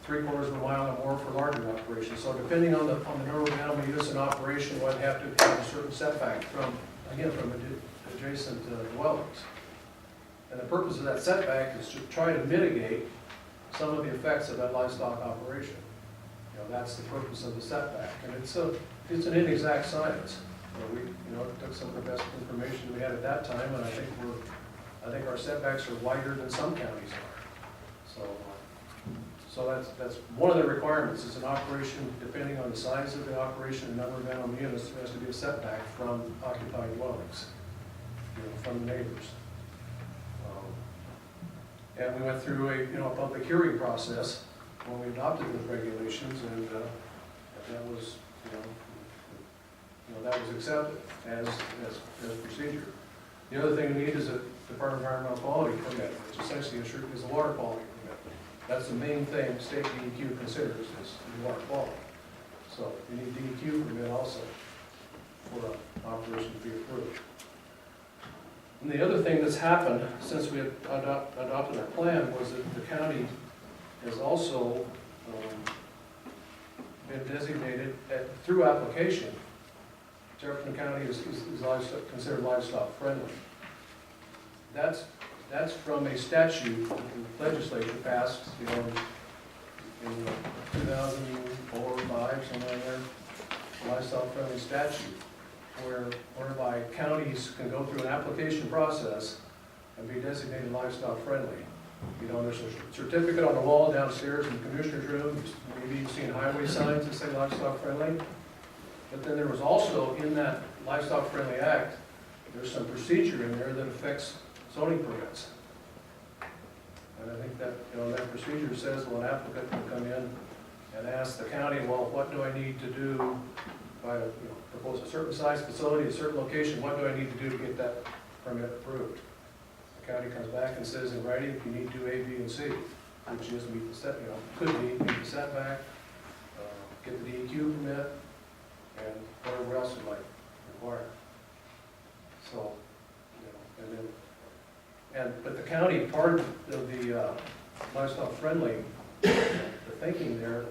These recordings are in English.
3/4 of a mile or more for larger operations. So depending on the number of animal units in operation, one have to have a certain setback from, again, from adjacent dwellings. And the purpose of that setback is to try to mitigate some of the effects of that livestock operation. You know, that's the purpose of the setback, and it's an inexact science. We, took some of the best information we had at that time, and I think our setbacks are wider than some counties are. So that's one of the requirements. Is an operation, depending on the size of the operation and number of animal units, there has to be a setback from occupied dwellings, from the neighbors. And we went through a public hearing process when we adopted those regulations, and that was that was accepted as procedure. The other thing we need is a Department of Environmental Quality permit, which essentially is a water quality permit. That's the main thing state DEQ considers is water quality. So you need DEQ permit also for an operation to be approved. And the other thing that's happened since we had adopted our plan was that the county has also been designated through application. Jefferson County is considered livestock friendly. That's from a statute that the legislature passed, in 2004 or 5, somewhere in there, a livestock friendly statute, whereby counties can go through an application process and be designated livestock friendly. There's a certificate on the wall downstairs in the commissioner's room. Maybe you've seen highway signs that say livestock friendly. But then there was also, in that Livestock Friendly Act, there's some procedure in there that affects zoning permits. And I think that, that procedure says, well, an applicant can come in and ask the county, well, what do I need to do by, propose a certain size facility, a certain location, what do I need to do to get that permit approved? The county comes back and says in writing, you need to do A, B, and C, which is meet the set, could meet the setback, get the DEQ permit, and whatever else you might require. So, but the county part of the livestock friendly, the thinking there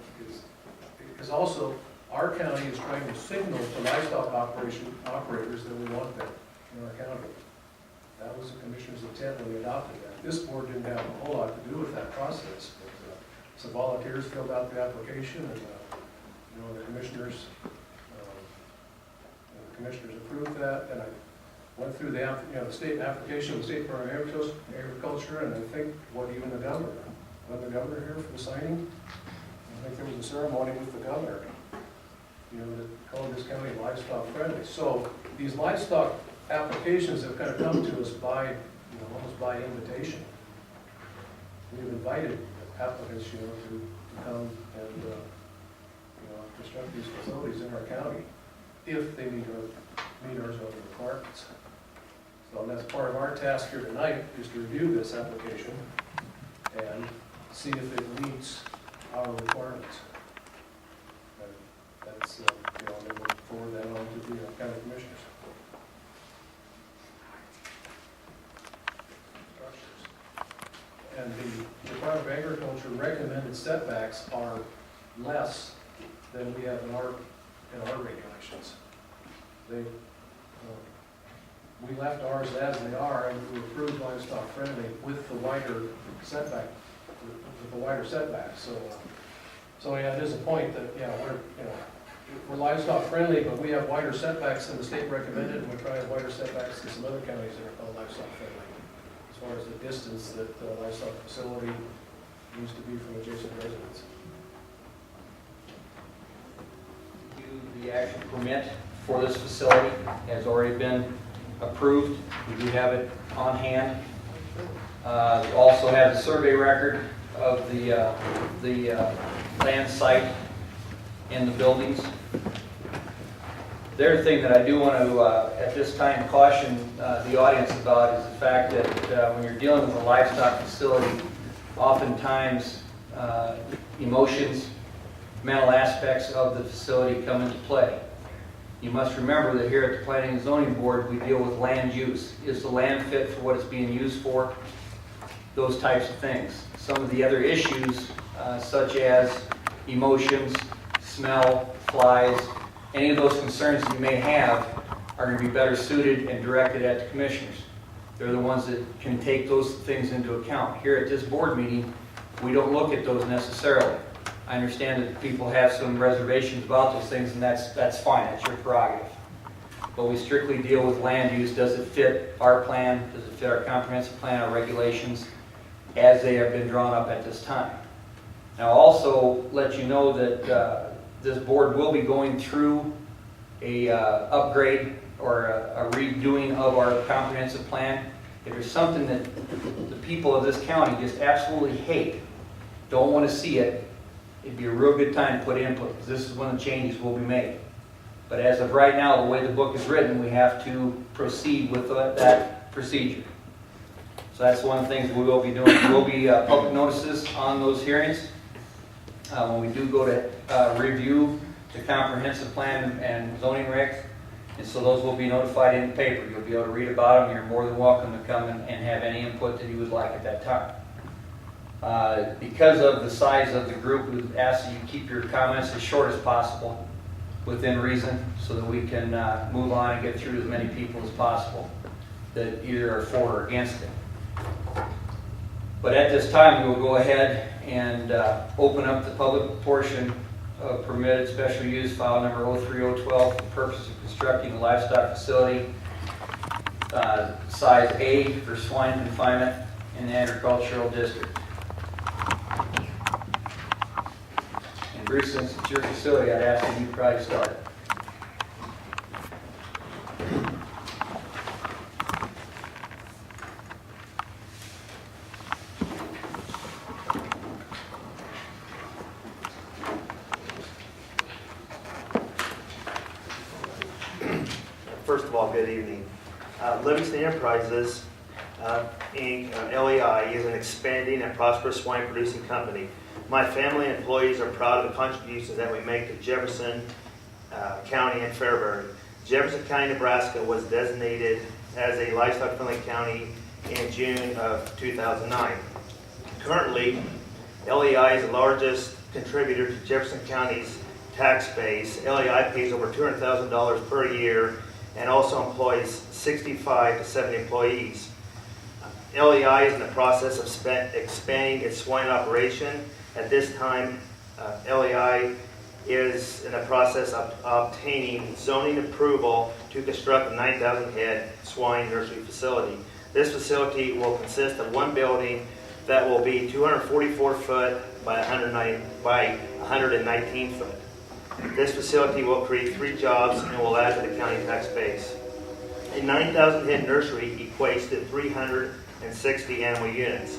is also our county is trying to signal to livestock operators that we want them in our county. That was the commissioner's intent when we adopted that. This board didn't have a whole lot to do with that process, but some volunteers filled out the application, and the commissioners. Commissioners approved that, and I went through the state application with the State Department of Agriculture, and I think even the governor, wasn't the governor here for the signing? I think there was a ceremony with the governor, that called this county livestock friendly. So these livestock applications have kind of come to us by, almost by invitation. We've invited applicants, to come and, construct these facilities in our county, if they meet our zoning requirements. So that's part of our task here tonight, is to review this application and see if it meets our requirements. And that's, then we'll forward that on to the county commissioners. And the Department of Agriculture recommended setbacks are less than we have in our regulations. We left ours as they are, and we approved livestock friendly with the wider setback, So yeah, it is a point that we're livestock friendly, but we have wider setbacks than the state recommended, and we probably have wider setbacks than some other counties that are called livestock friendly, as far as the distance that the livestock facility needs to be from adjacent residents. The actual permit for this facility has already been approved. We do have it on hand. We also have the survey record of the land site and the buildings. The other thing that I do want to, at this time, caution the audience about is the fact that when you're dealing with a livestock facility, oftentimes emotions, mental aspects of the facility come into play. You must remember that here at the Planning and Zoning Board, we deal with land use. Is the land fit for what it's being used for? Those types of things. Some of the other issues such as emotions, smell, flies, any of those concerns that you may have are going to be better suited and directed at the commissioners. They're the ones that can take those things into account. Here at this board meeting, we don't look at those necessarily. I understand that people have some reservations about those things, and that's fine, that's your prerogative. But we strictly deal with land use. Does it fit our plan? Does it fit our comprehensive plan, our regulations, as they have been drawn up at this time? Now, I'll also let you know that this board will be going through a upgrade or a redoing of our comprehensive plan. If there's something that the people of this county just absolutely hate, don't want to see it, it'd be a real good time to put input, because this is when the changes will be made. But as of right now, the way the book is written, we have to proceed with that procedure. So that's one of the things we will be doing. There will be public notices on those hearings. When we do go to review the comprehensive plan and zoning regs, and so those will be notified in the paper. You'll be able to read about them. You're more than welcome to come and have any input that you would like at that time. Because of the size of the group, we ask that you keep your comments as short as possible, within reason, so that we can move on and get through as many people as possible that either are for or against it. But at this time, we will go ahead and open up the public portion of permitted special use file number 03012 for the purpose of constructing a livestock facility size A for swine confinement in the agricultural district. And Bruce, since it's your facility, I'd ask that you probably start. First of all, good evening. Livingston Enterprises, Inc., LEI, is an expanding and prosperous swine producing company. My family and employees are proud of the contributions that we make to Jefferson County and Fairbury. Jefferson County, Nebraska was designated as a livestock-friendly county in June of 2009. Currently, LEI is the largest contributor to Jefferson County's tax base. LEI pays over $200,000 per year and also employs 65 to 70 employees. LEI is in the process of expanding its swine operation. At this time, LEI is in the process of obtaining zoning approval to construct a 9,000 head swine nursery facility. This facility will consist of one building that will be 244 foot by 119 foot. This facility will create 3 jobs and will add to the county tax base. A 9,000 head nursery equates to 360 animal units.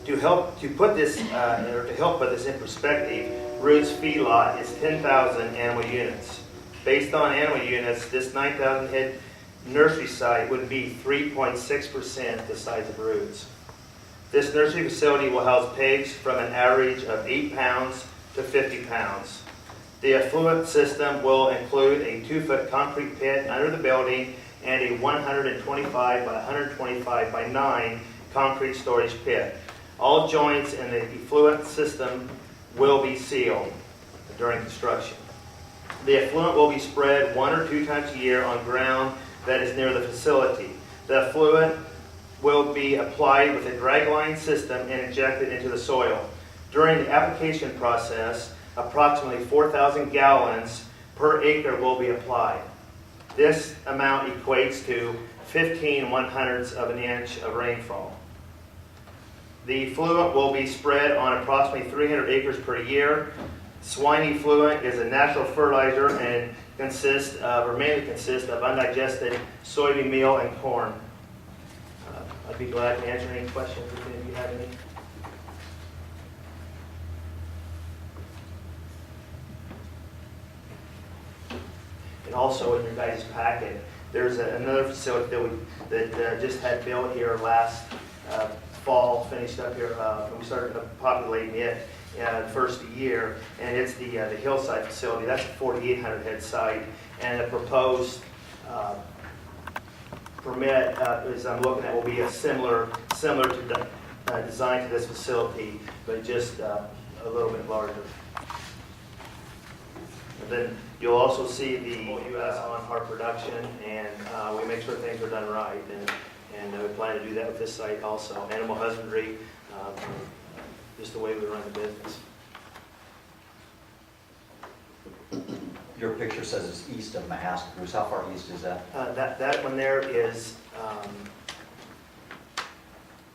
To help put this in perspective, Roots feedlot is 10,000 animal units. Based on animal units, this 9,000 head nursery site would be 3.6% the size of Roots. This nursery facility will house pigs from an average of 8 pounds to 50 pounds. The effluent system will include a 2-foot concrete pit under the building and a 125 by 125 by 9 concrete storage pit. All joints in the effluent system will be sealed during construction. The effluent will be spread 1 or 2 times a year on ground that is near the facility. The effluent will be applied with a dragline system and injected into the soil. During the application process, approximately 4,000 gallons per acre will be applied. This amount equates to 15 1/100ths of an inch of rainfall. The effluent will be spread on approximately 300 acres per year. Swine effluent is a natural fertilizer and mainly consists of undigested soybean meal and corn. I'd be glad to answer any questions if any of you have any. And also in your guys' packet, there's another facility that just had built here last fall, finished up here, and we started populating it the first year, and it's the Hillside facility. That's a 4,800 head site, and the proposed permit, as I'm looking at, will be a similar to design to this facility, but just a little bit larger. And then you'll also see the U.S. on our production, and we make sure things are done right, and we plan to do that with this site also. Animal husbandry, just the way we run the business. Your picture says it's east of Mahaska. Bruce, how far east is that? That one there is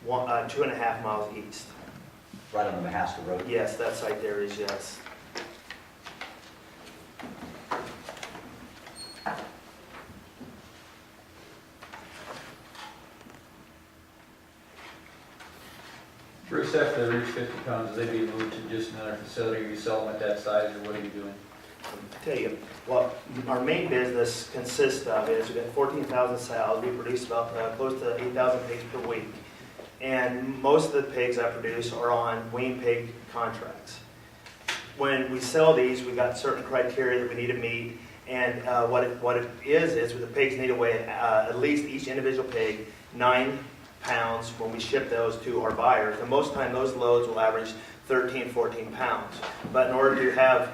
2.5 miles east. Right on the Mahaska Road? Yes, that site there is, yes. Bruce, after they reach 50 pounds, they be moved to just another facility, or you sell them at that size, or what are you doing? I'll tell you, what our main business consists of is we've got 14,000 sows. We produce about close to 8,000 pigs per week. And most of the pigs I produce are on wean pig contracts. When we sell these, we've got certain criteria that we need to meet. And what it is the pigs need to weigh at least each individual pig 9 pounds when we ship those to our buyers. And most of the time those loads will average 13, 14 pounds. But in order to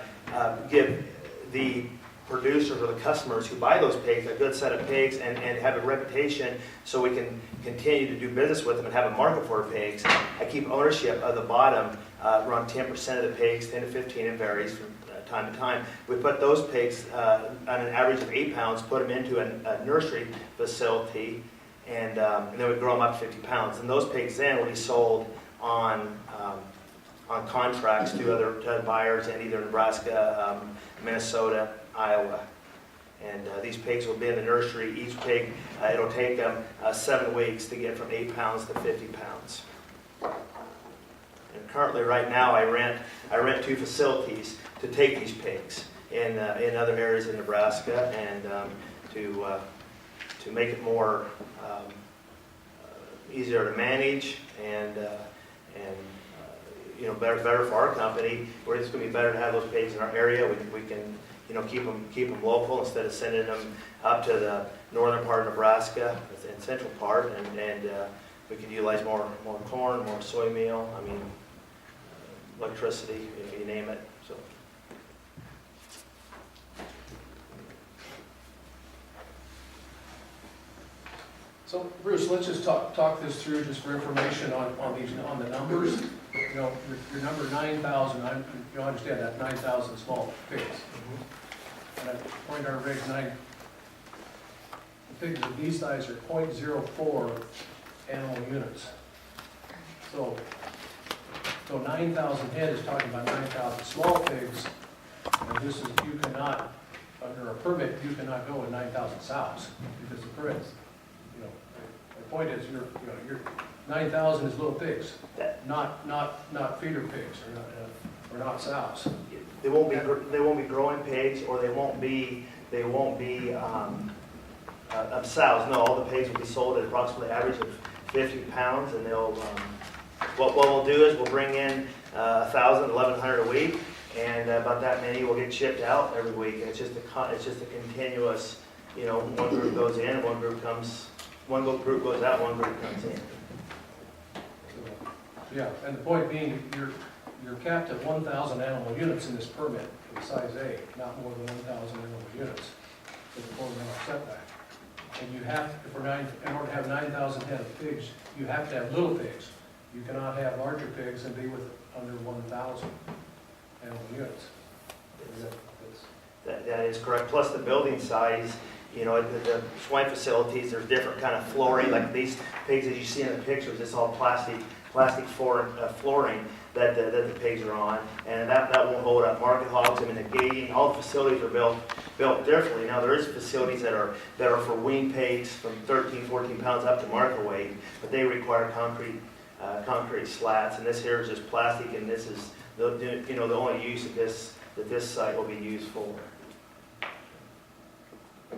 give the producers or the customers who buy those pigs a good set of pigs and have a reputation so we can continue to do business with them and have a market for our pigs, I keep ownership of the bottom, around 10% of the pigs, 10 to 15, it varies from time to time. We put those pigs on an average of 8 pounds, put them into a nursery facility, and then we grow them up to 50 pounds. And those pigs then will be sold on contracts to other buyers in either Nebraska, Minnesota, Iowa. And these pigs will be in the nursery. Each pig, it'll take them 7 weeks to get from 8 pounds to 50 pounds. And currently, right now, I rent 2 facilities to take these pigs in other areas in Nebraska, and to make it more easier to manage and better for our company. Where it's going to be better to have those pigs in our area. We can keep them local instead of sending them up to the northern part of Nebraska and central part, and we can utilize more corn, more soy meal. I mean, electricity, if you name it. So Bruce, let's just talk this through just for information on the numbers. Your number 9,000, I understand that 9,000 small pigs. And according to our Reg 9, the pigs of these size are 0.04 animal units. So 9,000 head is talking about 9,000 small pigs, and this is, you cannot, under a permit, you cannot go with 9,000 sows, because the permits, the point is, your 9,000 is little pigs, not feeder pigs, or not sows. They won't be growing pigs, or they won't be sows. No, all the pigs will be sold at approximately average of 50 pounds, and they'll. What we'll do is we'll bring in 1,000, 1,100 a week, and about that many will get shipped out every week. And it's just a continuous. One group goes in, one group goes out, one group comes in. Yeah, and the point being, you're capped at 1,000 animal units in this permit for size A, not more than 1,000 animal units for the 4-mile setback. And you have, in order to have 9,000 head of pigs, you have to have little pigs. You cannot have larger pigs and be with under 1,000 animal units. That is correct. Plus the building size, the swine facilities, there's different kind of flooring. Like these pigs, as you see in the pictures, it's all plastic flooring that the pigs are on, and that won't hold up market hogs. I mean, the gating, all the facilities are built differently. Now there is facilities that are for wean pigs from 13, 14 pounds up to market weight, but they require concrete slats, and this here is just plastic, and this is the only use that this site will be used for.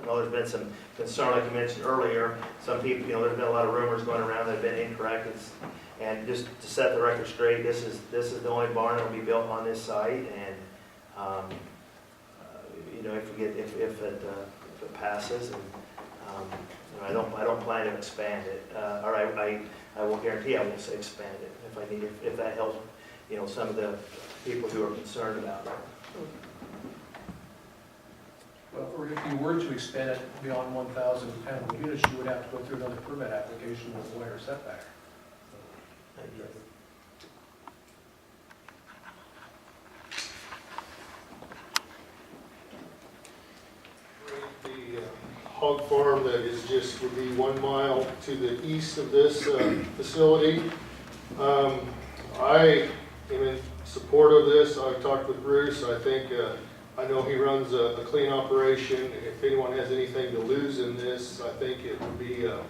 Well, there's been some concern, like you mentioned earlier. Some people, there's been a lot of rumors going around that have been incorrect. And just to set the record straight, this is the only barn that will be built on this site. And if it passes, and I don't plan to expand it, or I will guarantee I won't say expand it if I need it, if that some of the people who are concerned about it. Well, or if you were to expand it beyond 1,000 animal units, you would have to go through another permit application with a wider setback. The hog farm that is just, would be 1 mile to the east of this facility. I am in support of this. I've talked with Bruce. I think, I know he runs a clean operation. If anyone has anything to lose in this, I think it would be a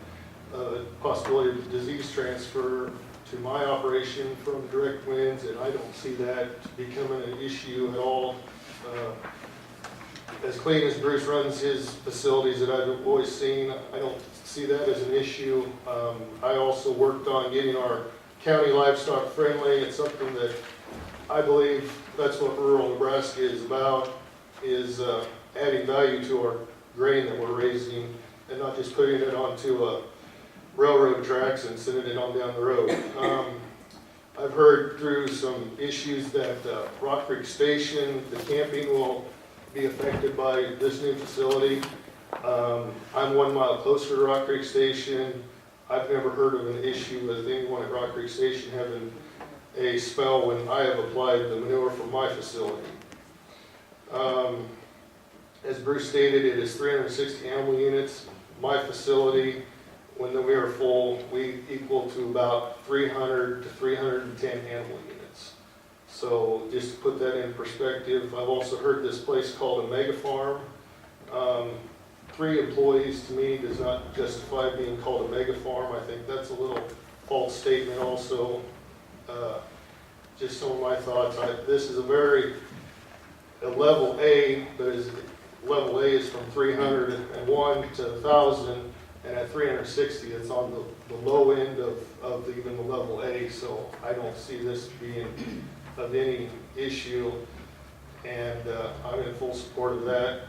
possibility of disease transfer to my operation from direct winds, and I don't see that becoming an issue at all. As clean as Bruce runs his facilities that I've always seen, I don't see that as an issue. I also worked on getting our county livestock friendly. It's something that I believe that's what rural Nebraska is about, is adding value to our grain that we're raising and not just putting it onto railroad tracks and sending it on down the road. I've heard through some issues that Rock Creek Station, the camping will be affected by this new facility. I'm 1 mile closer to Rock Creek Station. I've never heard of an issue with anyone at Rock Creek Station having a spell when I have applied the manure from my facility. As Bruce stated, it is 360 animal units. My facility, when we are full, we equal to about 300 to 310 animal units. So just to put that in perspective, I've also heard this place called a mega farm. 3 employees to me does not justify being called a mega farm. I think that's a little false statement also. Just some of my thoughts. This is a level A, but level A is from 301 to 1,000, and at 360 it's on the low end of even the level A, so I don't see this being of any issue, and I'm in full support of that.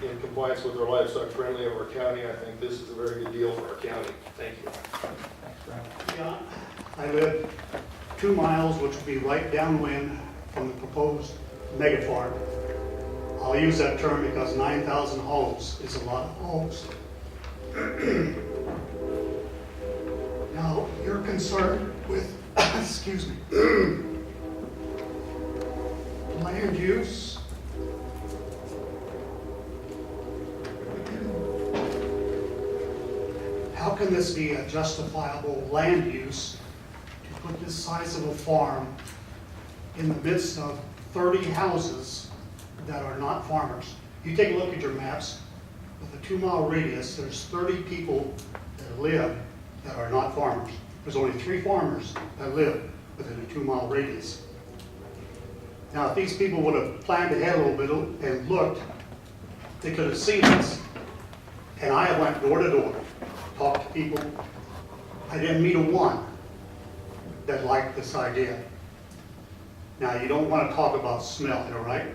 In compliance with our livestock friendly of our county, I think this is a very good deal for our county. Thank you. Thanks, Brian. Yeah, I live 2 miles, which would be right downwind from the proposed mega farm. I'll use that term because 9,000 hogs is a lot of hogs. Now, you're concerned with, excuse me, land use. How can this be a justifiable land use to put this size of a farm in the midst of 30 houses that are not farmers? You take a look at your maps, with a 2 mile radius, there's 30 people that live that are not farmers. There's only 3 farmers that live within a 2 mile radius. Now, if these people would have planned ahead a little bit and looked, they could have seen this. And I went door to door, talked to people. I didn't meet a one that liked this idea. Now, you don't want to talk about smell here, right?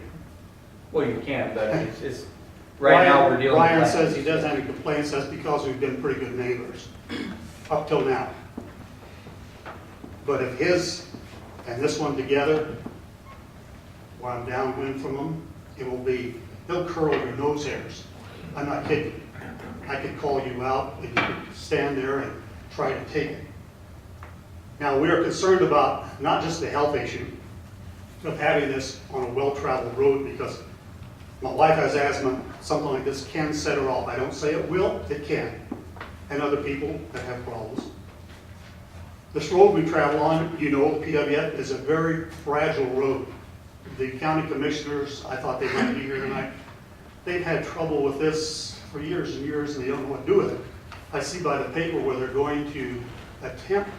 Well, you can, but it's right now we're dealing with. Brian says he doesn't have any complaints. That's because we've been pretty good neighbors up till now. But if his and this one together, where I'm downwind from them, it will be, they'll curl your nose hairs. I'm not kidding. I could call you out and you could stand there and try to take it. Now, we are concerned about not just the health issue of having this on a well-traveled road, because my wife has asthma. Something like this can set her off. I don't say it will, it can. And other people that have problems. This road we travel on, you know, the PWF is a very fragile road. The county commissioners, I thought they might be here tonight, they've had trouble with this for years and years, and they don't know what to do with it. I see by the paper where they're going to attempt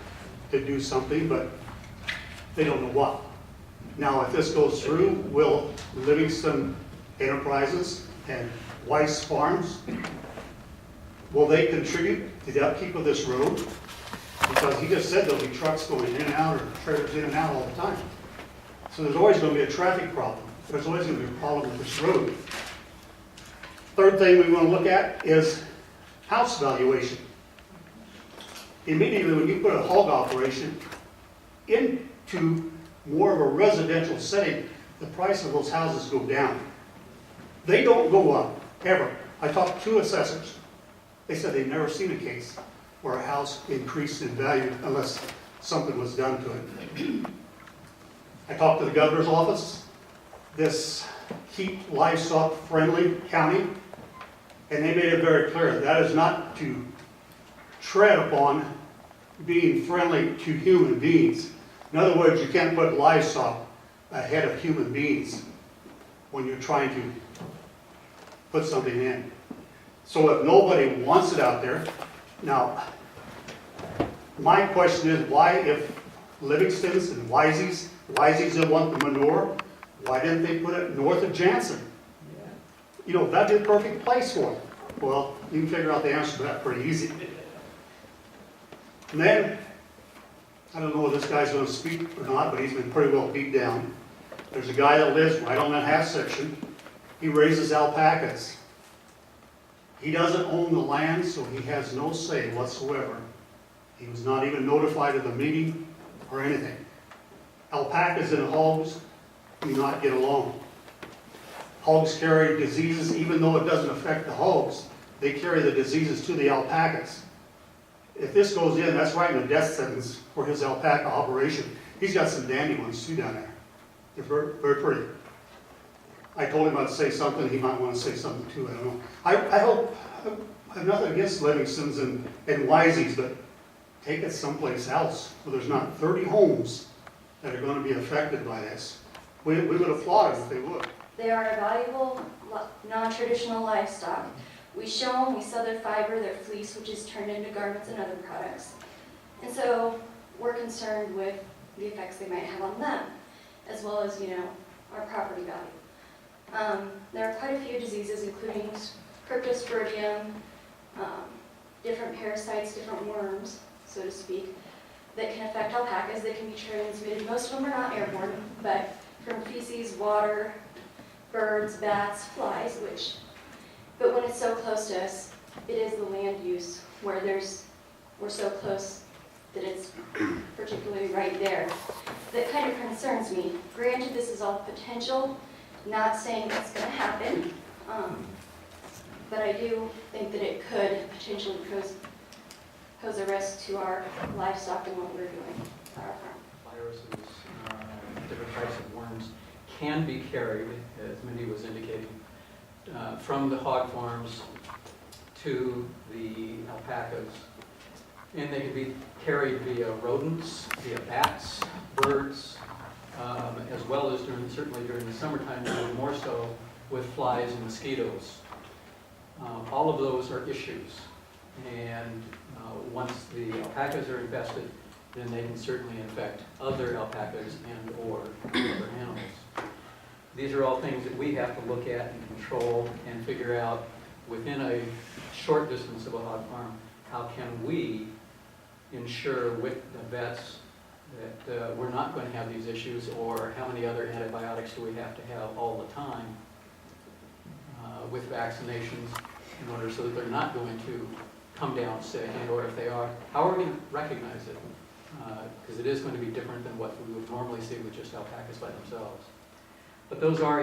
to do something, but they don't know what. Now, if this goes through, will Livingston Enterprises and Weiss Farms, will they contribute to the upkeep of this road? Because he just said there'll be trucks going in and out, or trailers in and out all the time. So there's always going to be a traffic problem. There's always going to be a problem with this road. Third thing we want to look at is house valuation. Immediately when you put a hog operation into more of a residential setting, the price of those houses go down. They don't go up, ever. I talked to two assessors. They said they've never seen a case where a house increased in value unless something was done to it. I talked to the governor's office, this keep livestock friendly county, and they made it very clear that is not to tread upon being friendly to human beings. In other words, you can't put livestock ahead of human beings when you're trying to put something in. So if nobody wants it out there, now, my question is why, if Livingston's and Wisey's that want the manure, why didn't they put it north of Jansen? You know, that'd be a perfect place for it. Well, you can figure out the answer to that pretty easy. And then, I don't know if this guy's going to speak or not, but he's been pretty well beat down. There's a guy that lives right on that half section. He raises alpacas. He doesn't own the land, so he has no say whatsoever. He was not even notified of the meeting or anything. Alpacas and hogs do not get along. Hogs carry diseases, even though it doesn't affect the hogs, they carry the diseases to the alpacas. If this goes in, that's writing a death sentence for his alpaca operation. He's got some dandy ones too down there. They're very, very pretty. I told him I'd say something, he might want to say something too, I don't know. I hope, I have nothing against Livingston's and Wisey's, but take it someplace else where there's not 30 homes that are going to be affected by this. We would applaud them if they would. They are a valuable, non-traditional livestock. We show them, we sell their fiber, their fleece, which is turned into garments and other products. And so we're concerned with the effects they might have on them, as well as, you know, our property value. There are quite a few diseases, including cryptosporidium, different parasites, different worms, so to speak, that can affect alpacas, that can be transmitted. Most of them are not airborne, but from feces, water, birds, bats, flies, but when it's so close to us, it is the land use where we're so close that it's particularly right there. That kind of concerns me. Granted, this is all potential, not saying it's going to happen, but I do think that it could potentially pose a risk to our livestock and what we're doing at our farm. Viruses, different types of worms can be carried, as Mindy was indicating, from the hog farms to the alpacas. And they can be carried via rodents, via bats, birds, as well as certainly during the summertime, and more so with flies and mosquitoes. All of those are issues. And once the alpacas are infested, then they can certainly infect other alpacas and/or other animals. These are all things that we have to look at and control and figure out within a short distance of a hog farm, how can we ensure with the vets that we're not going to have these issues, or how many other antibiotics do we have to have all the time with vaccinations in order so that they're not going to come down sick, and or if they are, how are we going to recognize it? Because it is going to be different than what we would normally see with just alpacas by themselves. But those are